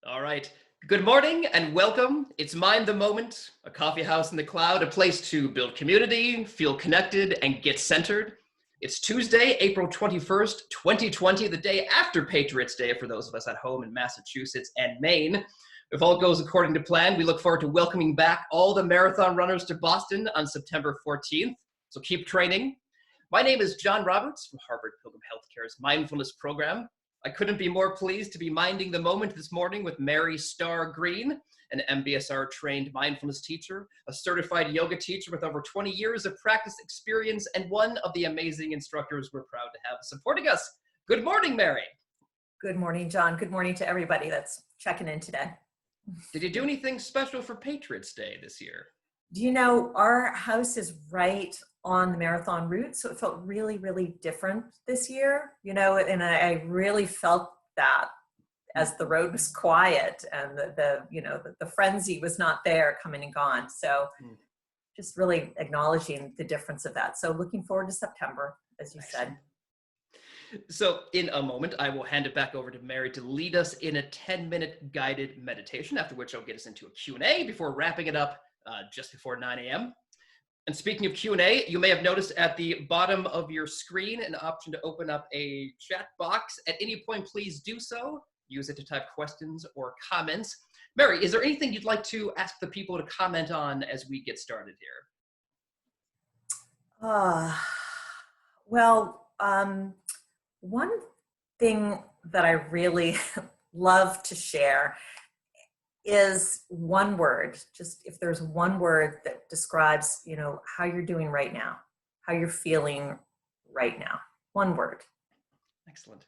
All right. Good morning and welcome. It's Mind the Moment, a coffee house in the cloud, a place to build community, feel connected, and get centered. It's Tuesday, April 21st, 2020, the day after Patriots Day for those of us at home in Massachusetts and Maine. If all goes according to plan, we look forward to welcoming back all the marathon runners to Boston on September 14th. So keep training. My name is John Roberts from Harvard Pilgrim Health Care's mindfulness program. I couldn't be more pleased to be minding the moment this morning with Mary Starr Green, an MBSR-trained mindfulness teacher, a certified yoga teacher with over 20 years of practice experience, and one of the amazing instructors we're proud to have supporting us. Good morning, Mary. Good morning, John. Good morning to everybody that's checking in today. Did you do anything special for Patriots Day this year? Do you know, our house is right on the marathon route, so it felt really, really different this year, and I really felt that as the road was quiet and the frenzy was not there, coming and gone. So just really acknowledging the difference of that. So looking forward to September, as you said. So in a moment, I will hand it back over to Mary to lead us in a 10-minute guided meditation, after which I'll get us into a Q&A before wrapping it up just before 9 a.m. And speaking of Q&A, you may have noticed at the bottom of your screen an option to open up a chat box. At any point, please do so. Use it to type questions or comments. Mary, is there anything you'd like to ask the people to comment on as we get started here? One thing that I really love to share is one word. Just if there's one word that describes, how you're doing right now, how you're feeling right now. One word. Excellent.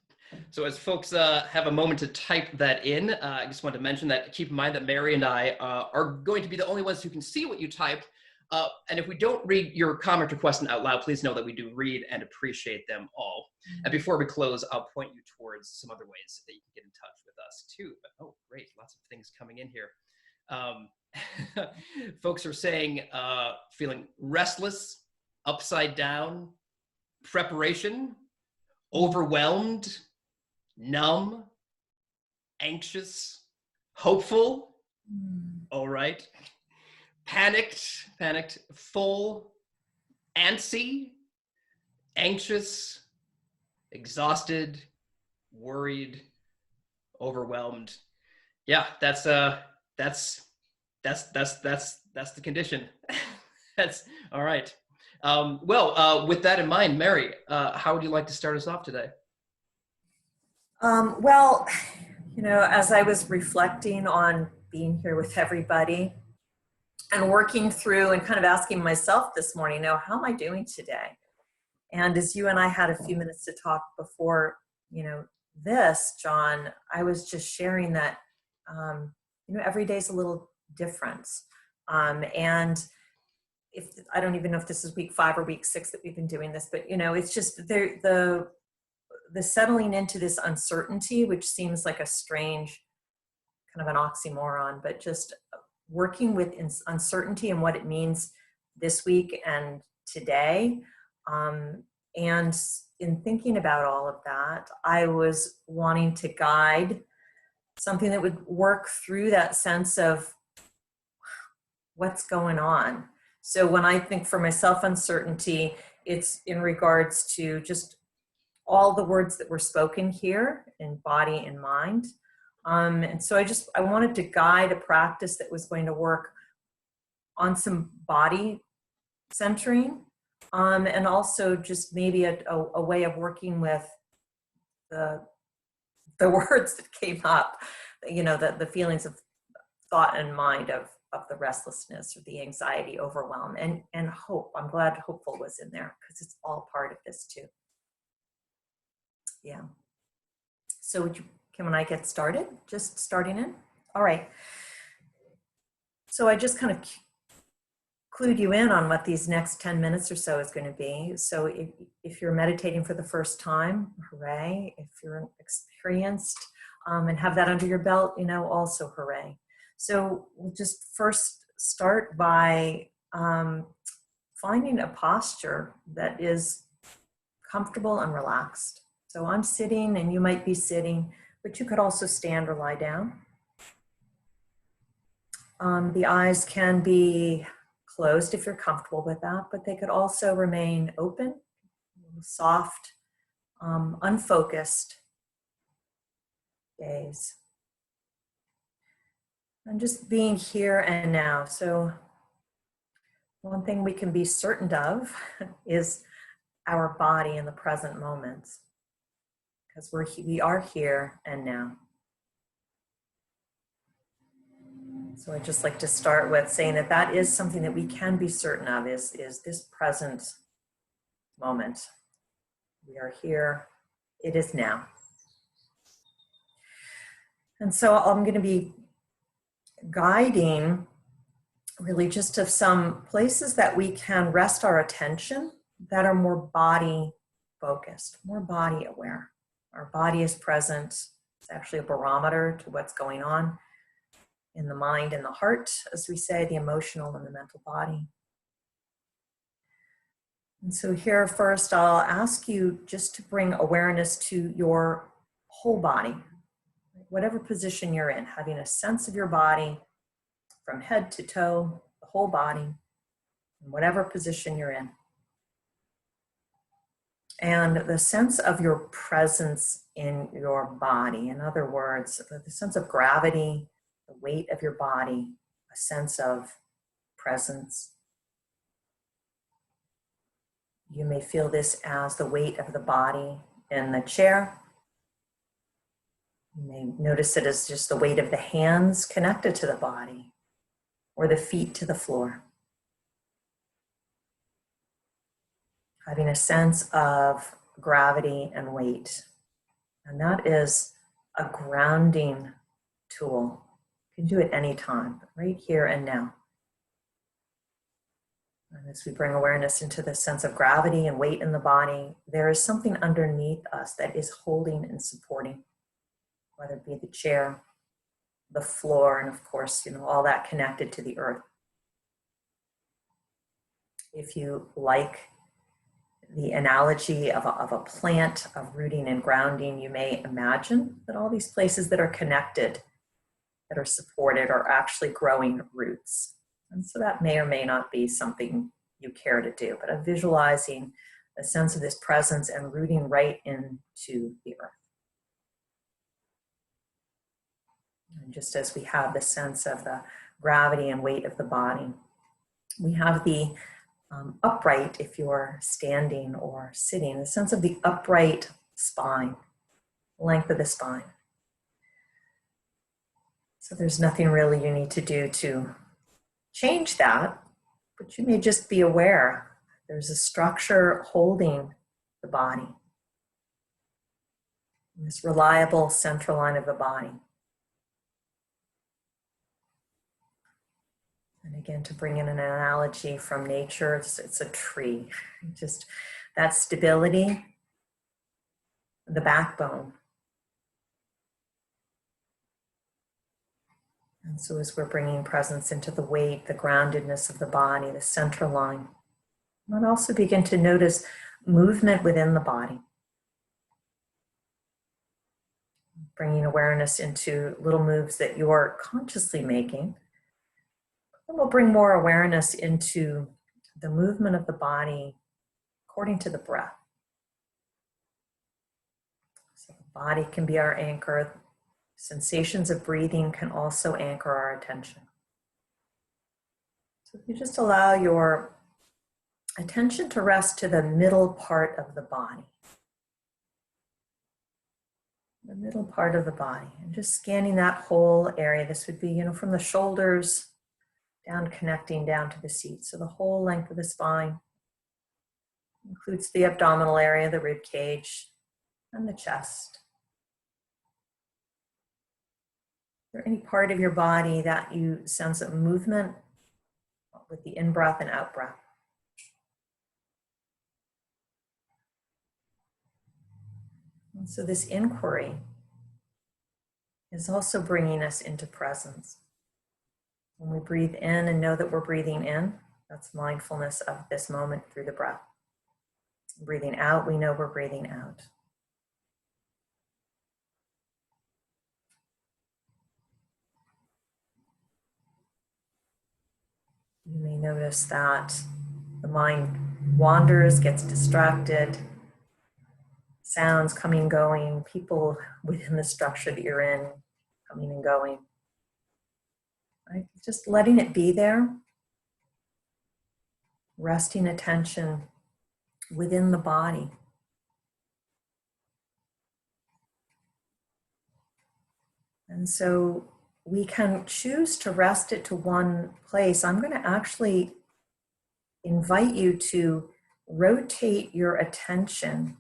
So as folks have a moment to type that in, I just want to mention that keep in mind that Mary and I are going to be the only ones who can see what you typed. And if we don't read your comment or question out loud, please know that we do read and appreciate them all. And before we close, I'll point you towards some other ways that you can get in touch with us too. But, oh, great, lots of things coming in here. Folks are saying feeling restless, upside down, preparation, overwhelmed, numb, anxious, hopeful. All right. Panicked, full, antsy, anxious, exhausted, worried, overwhelmed. Yeah, that's the condition. That's all right. With that in mind, Mary, how would you like to start us off today? As I was reflecting on being here with everybody and working through and kind of asking myself this morning, how am I doing today? And as you and I had a few minutes to talk before, this, John, I was just sharing that, every day's a little different. And if I don't even know if this is week 5 or week 6 that we've been doing this, but it's just the settling into this uncertainty, which seems like a strange kind of an oxymoron, but just working with uncertainty and what it means this week and today. And in thinking about all of that, I was wanting to guide something that would work through that sense of what's going on. So when I think for myself uncertainty, it's in regards to just all the words that were spoken here in body and mind. And so I wanted to guide a practice that was going to work on some body centering, and also just maybe a way of working with the words that came up, the feelings of thought and mind of the restlessness or the anxiety, overwhelm, and hope. I'm glad hopeful was in there because it's all part of this too. Yeah. So can I get started? Just starting in? All right. So I just kind of clued you in on what these next 10 minutes or so is going to be. So if you're meditating for the first time, hooray. If you're experienced and have that under your belt, also hooray. So we'll just first start by finding a posture that is comfortable and relaxed. So I'm sitting and you might be sitting, but you could also stand or lie down. The eyes can be closed if you're comfortable with that, but they could also remain open, soft, unfocused gaze. And just being here and now. So one thing we can be certain of is our body in the present moment, because we are here and now. So I'd just like to start with saying that that is something that we can be certain of, is this present moment. We are here, it is now. And so I'm going to be guiding really just of some places that we can rest our attention that are more body focused, more body aware. Our body is present. It's actually a barometer to what's going on in the mind and the heart, as we say, the emotional and the mental body. And so here first, I'll ask you just to bring awareness to your whole body, whatever position you're in, having a sense of your body from head to toe, the whole body, in whatever position you're in. And the sense of your presence in your body. In other words, the sense of gravity, the weight of your body, a sense of presence. You may feel this as the weight of the body in the chair. You may notice it as just the weight of the hands connected to the body, or the feet to the floor. Having a sense of gravity and weight. And that is a grounding tool. You can do it anytime, but right here and now. And as we bring awareness into the sense of gravity and weight in the body, there is something underneath us that is holding and supporting, whether it be the chair, the floor, and of course, all that connected to the earth. If you like the analogy of a plant, of rooting and grounding, you may imagine that all these places that are connected, that are supported, are actually growing roots. And so that may or may not be something you care to do, but visualizing the sense of this presence and rooting right into the earth. And just as we have the sense of the gravity and weight of the body, we have the upright, if you're standing or sitting, the sense of the upright spine, length of the spine. So there's nothing really you need to do to change that, but you may just be aware there's a structure holding the body, this reliable central line of the body. And again, to bring in an analogy from nature, it's a tree. Just that stability, the backbone. And so as we're bringing presence into the weight, the groundedness of the body, the central line, and also begin to notice movement within the body. Bringing awareness into little moves that you're consciously making. And we'll bring more awareness into the movement of the body according to the breath. So the body can be our anchor. Sensations of breathing can also anchor our attention. So if you just allow your attention to rest to the middle part of the body. The middle part of the body. And just scanning that whole area. This would be, from the shoulders down, connecting down to the seat. So the whole length of the spine includes the abdominal area, the rib cage, and the chest. Is there any part of your body that you sense a movement with the in-breath and out-breath? And so this inquiry is also bringing us into presence. When we breathe in and know that we're breathing in, that's mindfulness of this moment through the breath. Breathing out, we know we're breathing out. You may notice that the mind wanders, gets distracted, sounds coming and going, people within the structure that you're in coming and going. Right? Just letting it be there, resting attention within the body. And so we can choose to rest it to one place. I'm going to actually invite you to rotate your attention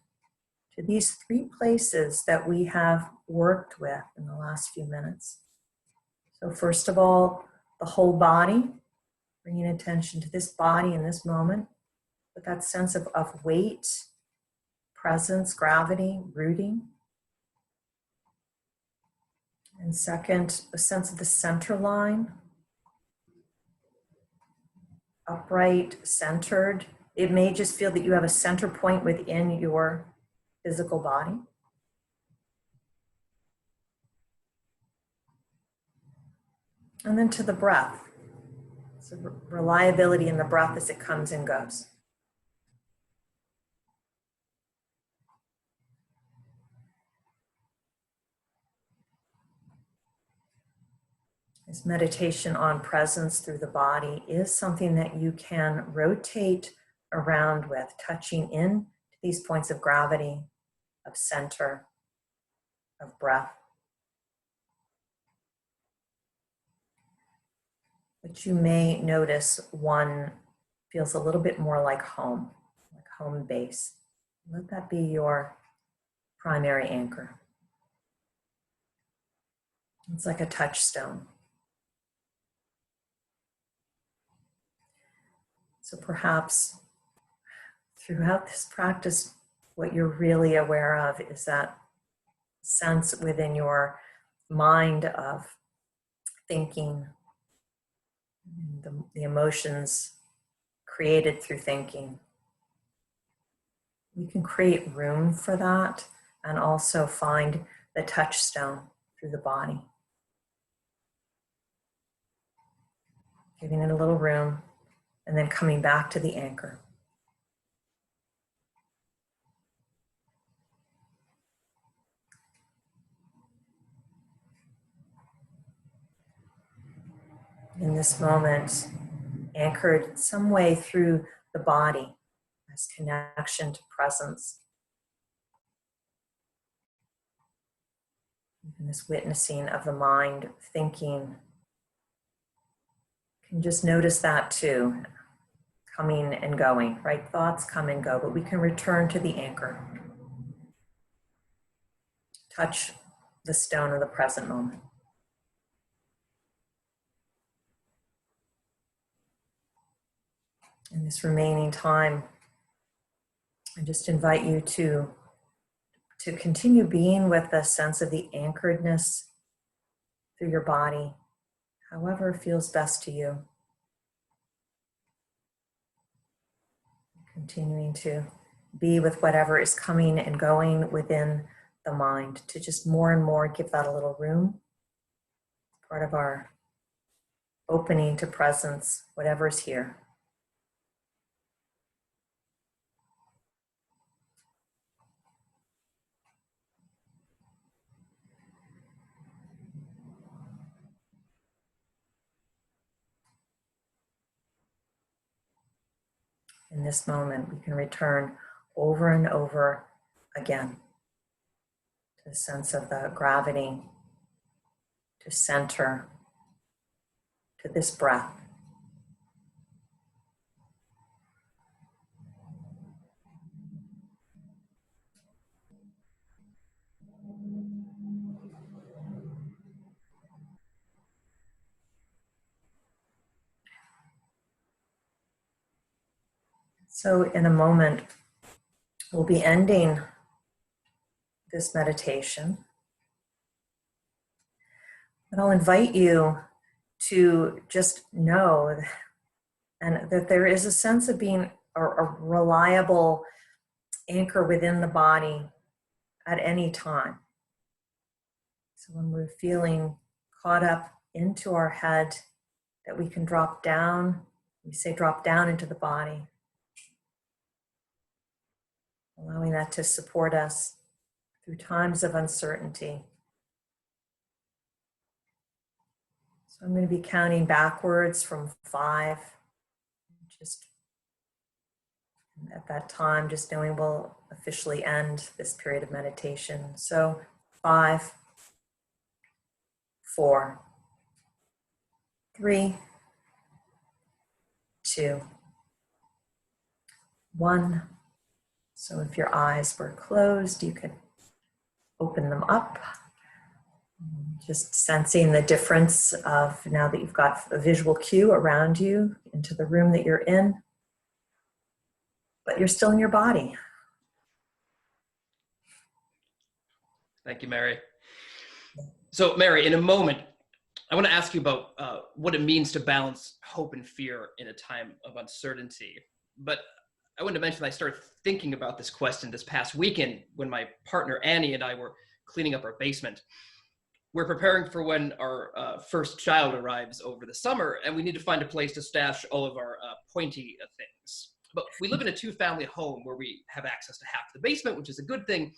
to these three places that we have worked with in the last few minutes. So first of all, the whole body, bringing attention to this body in this moment, with that sense of weight, presence, gravity, rooting. And second, a sense of the center line, upright, centered. It may just feel that you have a center point within your physical body. And then to the breath. So reliability in the breath as it comes and goes. This meditation on presence through the body is something that you can rotate around with, touching in to these points of gravity, of center, of breath. But you may notice one feels a little bit more like home base. Let that be your primary anchor. It's like a touchstone. So perhaps throughout this practice, what you're really aware of is that sense within your mind of thinking, the emotions created through thinking. You can create room for that and also find the touchstone through the body. Giving it a little room and then coming back to the anchor. In this moment, anchored some way through the body as connection to presence. And this witnessing of the mind thinking. You can just notice that too, coming and going, right? Thoughts come and go, but we can return to the anchor. Touch the stone of the present moment. In this remaining time, I just invite you to continue being with the sense of the anchoredness through your body, however feels best to you. Continuing to be with whatever is coming and going within the mind, to just more and more give that a little room. Part of our opening to presence, whatever is here. In this moment, we can return over and over again to the sense of the gravity, to center, to this breath. So in a moment, we'll be ending this meditation. And I'll invite you to just know that there is a sense of being a reliable anchor within the body at any time. So when we're feeling caught up into our head, that we can drop down We say drop down into the body, allowing that to support us through times of uncertainty. So I'm going to be counting backwards from 5. Just at that time, just knowing we'll officially end this period of meditation. So 5, 4, 3, 2, 1. So if your eyes were closed, you could open them up. Just sensing the difference of now that you've got a visual cue around you into the room that you're in, but you're still in your body. Thank you, Mary. So, Mary, in a moment, I want to ask you about what it means to balance hope and fear in a time of uncertainty. But I wanted to mention I started thinking about this question this past weekend when my partner Annie and I were cleaning up our basement. We're preparing for when our first child arrives over the summer, and we need to find a place to stash all of our pointy things. But we live in a 2-family home where we have access to half the basement, which is a good thing,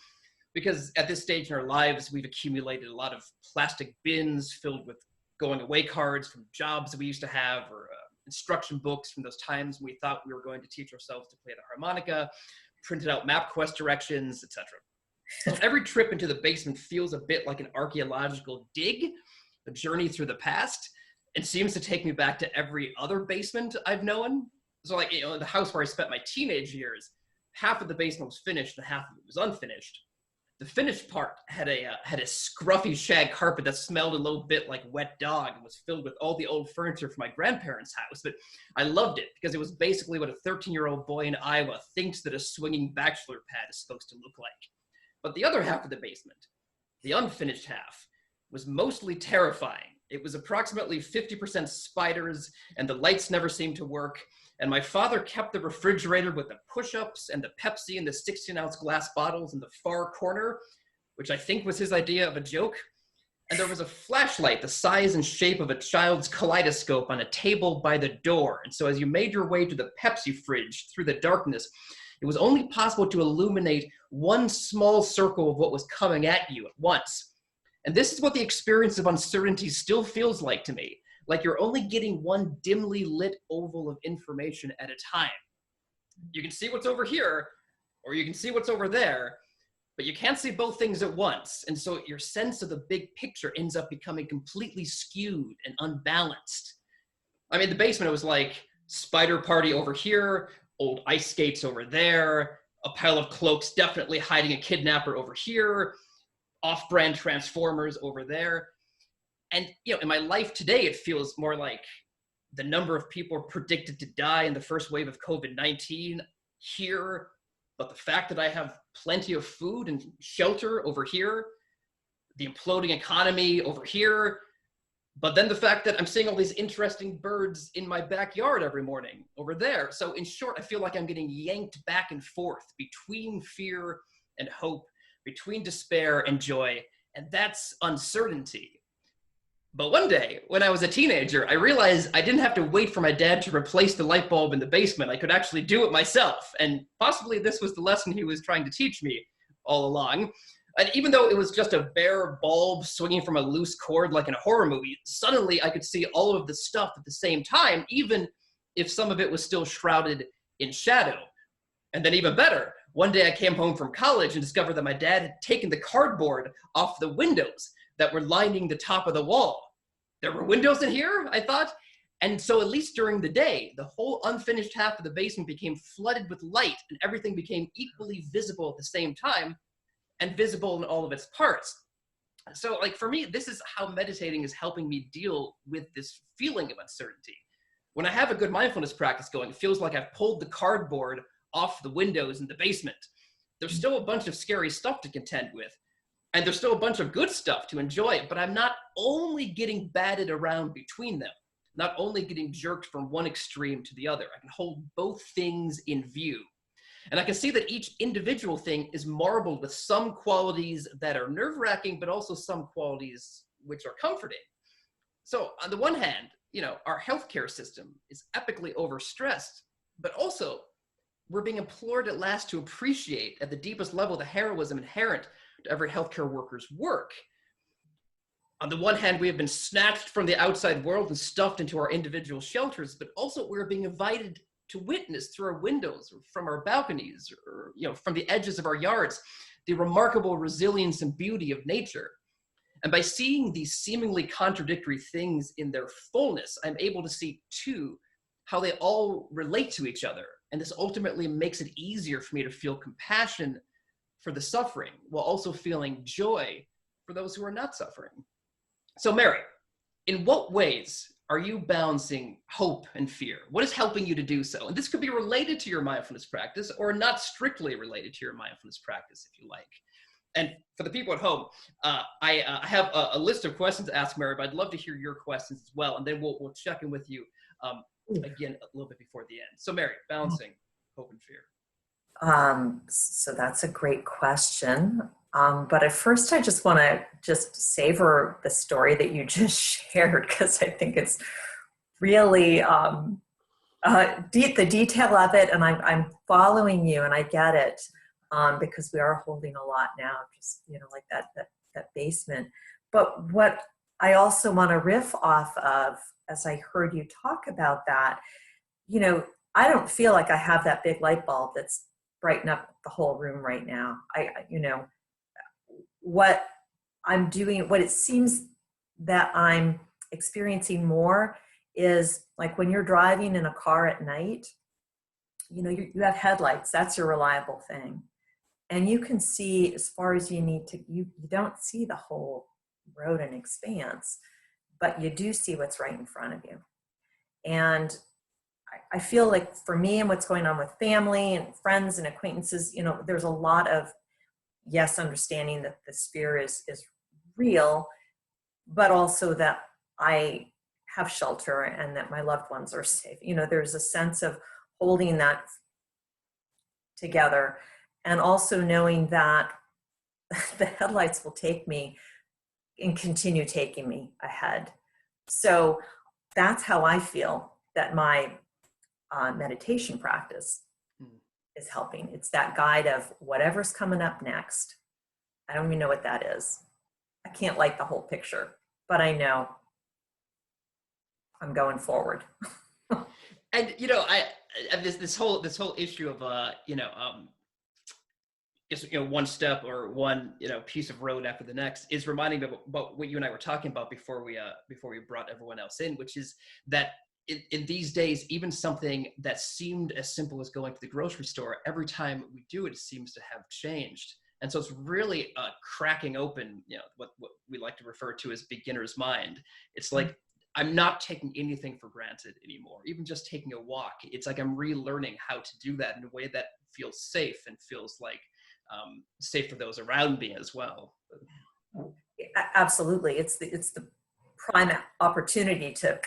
because at this stage in our lives, we've accumulated a lot of plastic bins filled with going away cards from jobs that we used to have, or instruction books from those times when we thought we were going to teach ourselves to play the harmonica, printed out MapQuest directions, etc. So every trip into the basement feels a bit like an archaeological dig, a journey through the past, and seems to take me back to every other basement I've known. So like, the house where I spent my teenage years, half of the basement was finished and half of it was unfinished. The finished part had a scruffy shag carpet that smelled a little bit like wet dog and was filled with all the old furniture from my grandparents' house. But I loved it because it was basically what a 13-year-old boy in Iowa thinks that a swinging bachelor pad is supposed to look like. But the other half of the basement, the unfinished half, was mostly terrifying. It was approximately 50% spiders, and the lights never seemed to work. And my father kept the refrigerator with the push-ups and the Pepsi and the 16-ounce glass bottles in the far corner, which I think was his idea of a joke. And there was a flashlight the size and shape of a child's kaleidoscope on a table by the door. And so as you made your way to the Pepsi fridge through the darkness, it was only possible to illuminate one small circle of what was coming at you at once. And this is what the experience of uncertainty still feels like to me. Like you're only getting one dimly lit oval of information at a time. You can see what's over here, or you can see what's over there, but you can't see both things at once. And so your sense of the big picture ends up becoming completely skewed and unbalanced. I mean, the basement, it was like spider party over here, old ice skates over there, a pile of cloaks definitely hiding a kidnapper over here, off-brand Transformers over there. And, in my life today, it feels more like the number of people are predicted to die in the first wave of COVID-19 here, but the fact that I have plenty of food and shelter over here, the imploding economy over here, but then the fact that I'm seeing all these interesting birds in my backyard every morning over there. So in short, I feel like I'm getting yanked back and forth between fear and hope, between despair and joy, and that's uncertainty. But one day, when I was a teenager, I realized I didn't have to wait for my dad to replace the light bulb in the basement. I could actually do it myself. And possibly this was the lesson he was trying to teach me all along. And even though it was just a bare bulb swinging from a loose cord like in a horror movie, suddenly I could see all of the stuff at the same time, even if some of it was still shrouded in shadow. And then even better, one day I came home from college and discovered that my dad had taken the cardboard off the windows that were lining the top of the wall. There were windows in here, I thought. And so at least during the day, the whole unfinished half of the basement became flooded with light and everything became equally visible at the same time and visible in all of its parts. So like for me, this is how meditating is helping me deal with this feeling of uncertainty. When I have a good mindfulness practice going, it feels like I've pulled the cardboard off the windows in the basement. There's still a bunch of scary stuff to contend with. And there's still a bunch of good stuff to enjoy, but I'm not only getting batted around between them, not only getting jerked from one extreme to the other. I can hold both things in view. And I can see that each individual thing is marbled with some qualities that are nerve-wracking, but also some qualities which are comforting. So on the one hand, our healthcare system is epically overstressed, but also we're being implored at last to appreciate at the deepest level the heroism inherent to every healthcare worker's work. On the one hand, we have been snatched from the outside world and stuffed into our individual shelters, but also we're being invited to witness through our windows or from our balconies or from the edges of our yards the remarkable resilience and beauty of nature. And by seeing these seemingly contradictory things in their fullness, I'm able to see too how they all relate to each other. And this ultimately makes it easier for me to feel compassion for the suffering while also feeling joy for those who are not suffering. So Mary, in what ways are you balancing hope and fear? What is helping you to do so? And this could be related to your mindfulness practice or not strictly related to your mindfulness practice, if you like. And for the people at home, I have a list of questions to ask Mary, but I'd love to hear your questions as well. And then we'll check in with you again a little bit before the end. So Mary, balancing hope and fear. So that's a great question. But at first I just want to savor the story that you just shared, because I think it's really the detail of it, and I'm following you, and I get it, because we are holding a lot now, just like that basement. But what I also want to riff off of, as I heard you talk about that, I don't feel like I have that big light bulb that's brighten up the whole room right now. What I'm doing, what it seems that I'm experiencing more is like when you're driving in a car at night, you have headlights, that's your reliable thing. And you can see as far as you need to, you don't see the whole road and expanse, but you do see what's right in front of you. And I feel like for me and what's going on with family and friends and acquaintances, there's a lot of, yes, understanding that the sphere is real, but also that I have shelter and that my loved ones are safe. There's a sense of holding that together, and also knowing that the headlights will take me and continue taking me ahead. So that's how I feel that my meditation practice is helping. It's that guide of whatever's coming up next. I don't even know what that is. I can't light the whole picture, but I know I'm going forward. And I this whole issue of one step or one piece of road after the next is reminding me about what you and I were talking about before we brought everyone else in, which is that in these days, even something that seemed as simple as going to the grocery store, every time we do it seems to have changed. And so it's really cracking open, what we like to refer to as beginner's mind. It's like, I'm not taking anything for granted anymore. Even just taking a walk, it's like I'm relearning how to do that in a way that feels safe and feels like safe for those around me as well. Absolutely. It's the prime opportunity to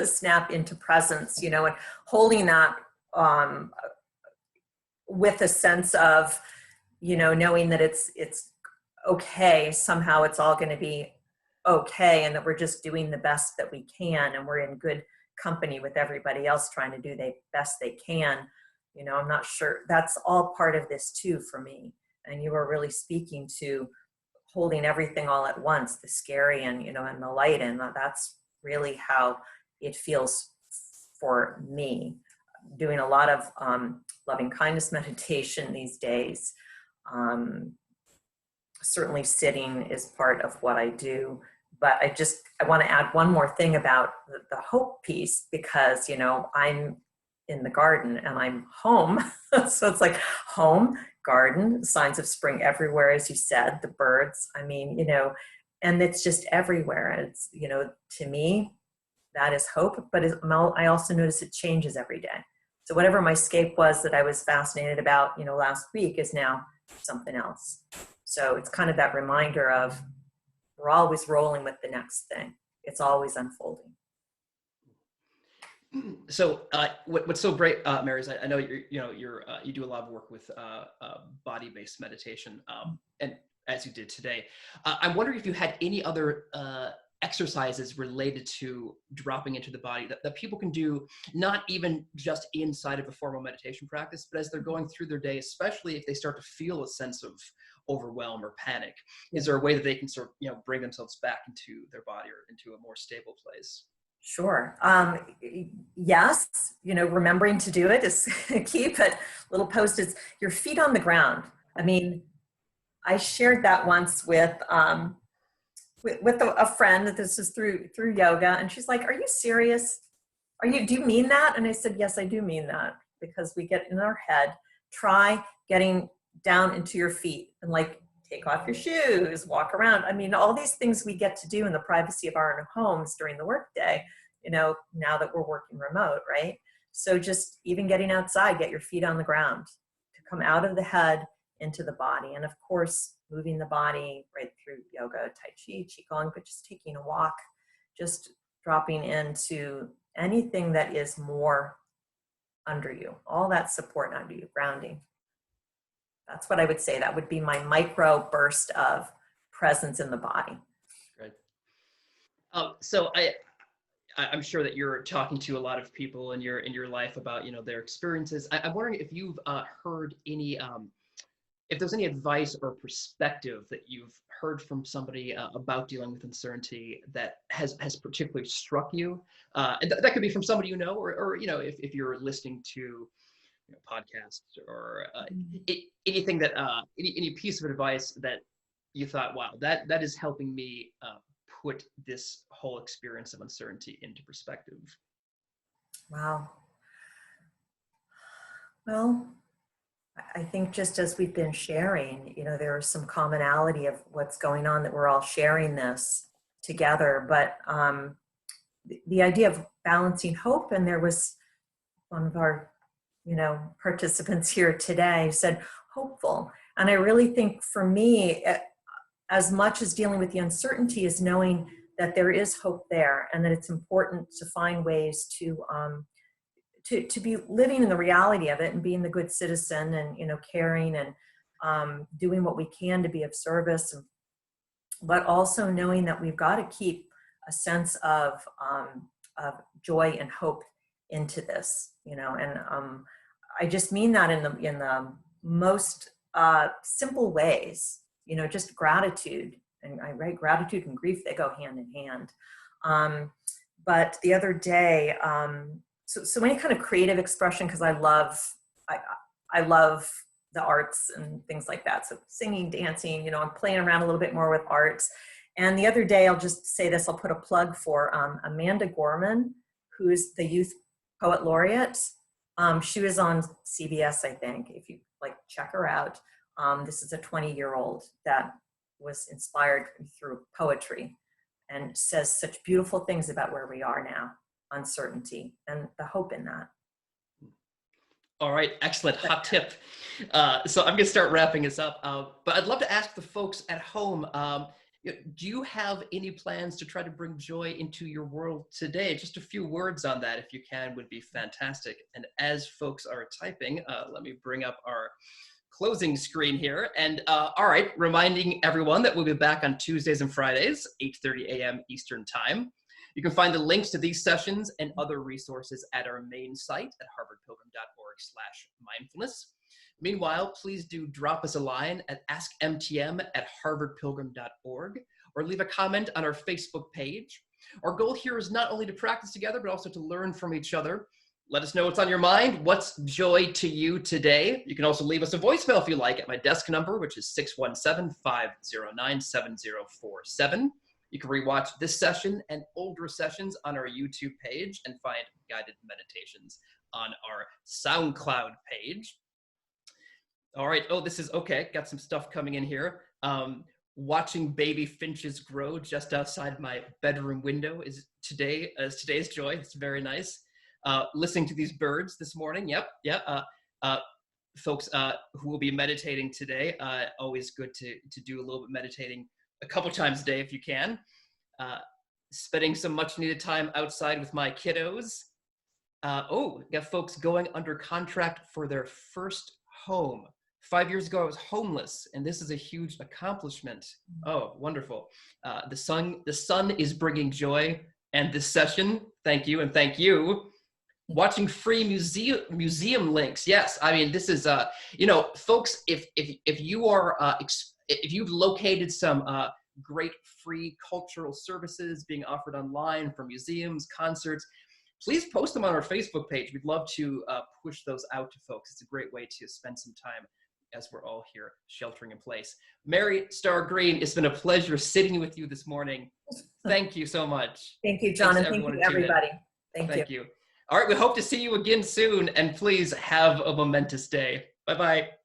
snap into presence, and holding that with a sense of, knowing that it's okay. Somehow it's all going to be okay, and that we're just doing the best that we can, and we're in good company with everybody else trying to do the best they can. I'm not sure that's all part of this too for me. And you were really speaking to holding everything all at once, the scary and and the light, and that's really how it feels for me. Doing a lot of loving kindness meditation these days. Certainly sitting is part of what I do, but I want to add one more thing about the hope piece, because I'm in the garden and I'm home. So it's like home, garden, signs of spring everywhere, as you said, the birds, and it's just everywhere. It's, to me, that is hope, but I also notice it changes every day. So whatever my escape was that I was fascinated about, last week is now something else. So it's kind of that reminder of we're always rolling with the next thing. It's always unfolding. So what's so great, Mary, is I know you do a lot of work with body-based meditation, and as you did today, I'm wondering if you had any other exercises related to dropping into the body that people can do, not even just inside of a formal meditation practice, but as they're going through their day, especially if they start to feel a sense of overwhelm or panic? Is there a way that they can sort of, bring themselves back into their body or into a more stable place? Sure. Yes, remembering to do it is key, but little post-its, your feet on the ground. I mean, I shared that once with a friend. That this is through yoga, and she's like, "Are you serious? Do you mean that?" And I said, "Yes, I do mean that, because we get in our head. Try getting down into your feet and like take off your shoes, walk around. I mean, all these things we get to do in the privacy of our own homes during the workday, now that we're working remote, right? So just even getting outside, get your feet on the ground to come out of the head into the body. And of course, moving the body right through yoga, tai chi, qigong, but just taking a walk, just dropping into anything that is more under you, all that support under you, grounding. That's what I would say. That would be my micro burst of presence in the body. Right. So I'm sure that you're talking to a lot of people in your life about their experiences. I'm wondering if you've heard any, if there's any advice or perspective that you've heard from somebody about dealing with uncertainty that has particularly struck you, and that could be from somebody or if you're listening to podcasts or anything that any piece of advice that you thought, wow, that is helping me put this whole experience of uncertainty into perspective. Wow. Well, I think just as we've been sharing, there is some commonality of what's going on, that we're all sharing this together. But the idea of balancing hope, and there was one of our participants here today said hopeful. And I really think for me, as much as dealing with the uncertainty, is knowing that there is hope there, and that it's important to find ways to be living in the reality of it and being the good citizen, and caring and doing what we can to be of service, but also knowing that we've got to keep a sense of joy and hope into this, and I just mean that in the most simple ways, just gratitude. And I write gratitude and grief, they go hand in hand. But the other day, so any kind of creative expression, because I love the arts and things like that. So singing, dancing, I'm playing around a little bit more with arts. And the other day, I'll just say this, I'll put a plug for Amanda Gorman, who's the Youth Poet Laureate. She was on CBS, I think, if you check her out. This is a 20-year-old that was inspired through poetry and says such beautiful things about where we are now, uncertainty, and the hope in that. All right, excellent, hot tip. So I'm gonna start wrapping this up, but I'd love to ask the folks at home, do you have any plans to try to bring joy into your world today? Just a few words on that, if you can, would be fantastic. And as folks are typing, let me bring up our closing screen here. And all right, reminding everyone that we'll be back on Tuesdays and Fridays, 8:30 a.m. Eastern Time. You can find the links to these sessions and other resources at our main site at harvardpilgrim.org/mindfulness. Meanwhile, please do drop us a line at askmtm@harvardpilgrim.org, or leave a comment on our Facebook page. Our goal here is not only to practice together, but also to learn from each other. Let us know what's on your mind. What's joy to you today? You can also leave us a voicemail if you like at my desk number, which is 617-509-7047. You can rewatch this session and older sessions on our YouTube page, and find guided meditations on our SoundCloud page. All right. Oh, this is okay. Got some stuff coming in here. Watching baby finches grow just outside my bedroom window is today's joy. It's very nice. Listening to these birds this morning. Yep. Yeah. Folks who will be meditating today, always good to do a little bit of meditating a couple times a day if you can. Spending some much needed time outside with my kiddos. Got folks going under contract for their first home. 5 years ago, I was homeless, and this is a huge accomplishment. Oh, wonderful. The sun is bringing joy. And this session, thank you, and thank you. Watching free museum links. Yes, I mean, this is, folks, if you are, if you've located some great free cultural services being offered online from museums, concerts, please post them on our Facebook page. We'd love to push those out to folks. It's a great way to spend some time as we're all here sheltering in place. Mary Starr Green, it's been a pleasure sitting with you this morning. Thank you so much. Thank you, John, and thank you, everybody. Thank you. All right, we hope to see you again soon, and please have a momentous day. Bye-bye.